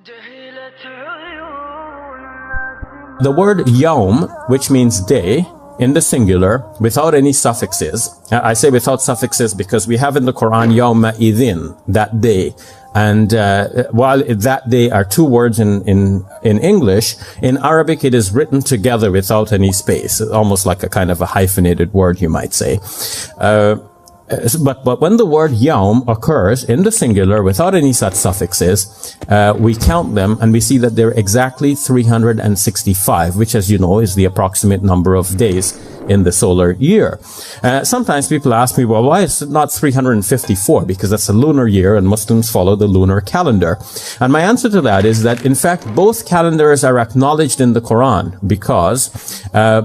The word yawm, which means day, in the singular, without any suffixes. I say without suffixes because we have in the Quran yawma idhin, that day. And while that day are two words in English, in Arabic it is written together without any space, almost like a kind of a hyphenated word, you might say. But when the word yawm occurs in the singular without any such suffixes, we count them and we see that they're exactly 365, which, as you know, is the approximate number of days in the solar year. Sometimes people ask me, well, why is it not 354? Because that's a lunar year and Muslims follow the lunar calendar. And my answer to that is that, in fact, both calendars are acknowledged in the Quran because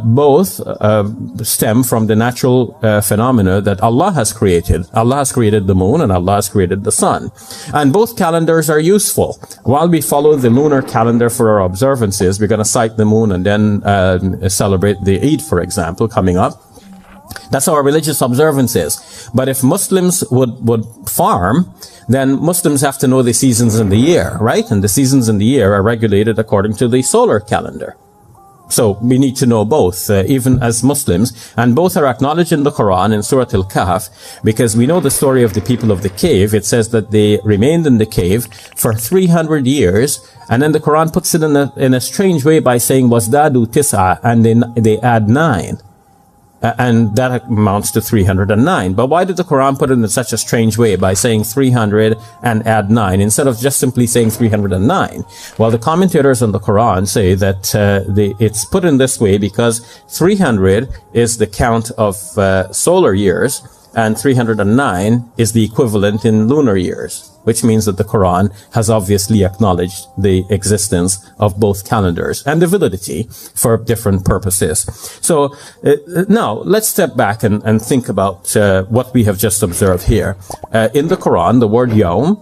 both stem from the natural phenomena that Allah has created. Allah has created the moon and Allah has created the sun. And both calendars are useful. While we follow the lunar calendar for our observances, we're going to sight the moon and then celebrate the Eid, for example, coming up. That's our religious observances. But if Muslims would farm, then Muslims have to know the seasons in the year, right? And the seasons in the year are regulated according to the solar calendar. So we need to know both, even as Muslims, and both are acknowledged in the Quran in Surah Al-Kahf, because we know the story of the people of the cave. It says that they remained in the cave for 300 years, and then the Quran puts it in a strange way by saying, "Wasdadu tis'a," and they add 9. And that amounts to 309. But why did the Quran put it in such a strange way by saying 300 and add 9 instead of just simply saying 309? Well, the commentators on the Quran say that it's put in this way because 300 is the count of solar years and 309 is the equivalent in lunar years, which means that the Quran has obviously acknowledged the existence of both calendars and the validity for different purposes. So now let's step back and think about what we have just observed here. In the Quran, the word yawm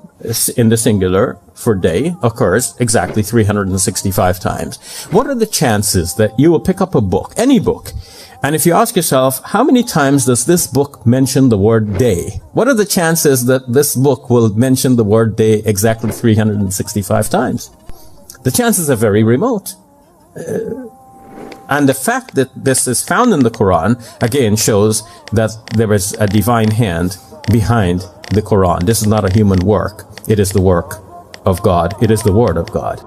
in the singular for day occurs exactly 365 times. What are the chances that you will pick up a book, any book, and if you ask yourself, how many times does this book mention the word day? What are the chances that this book will mention the word day exactly 365 times? The chances are very remote. And the fact that this is found in the Quran, again, shows that there is a divine hand behind the Quran. This is not a human work. It is the work of God. It is the word of God.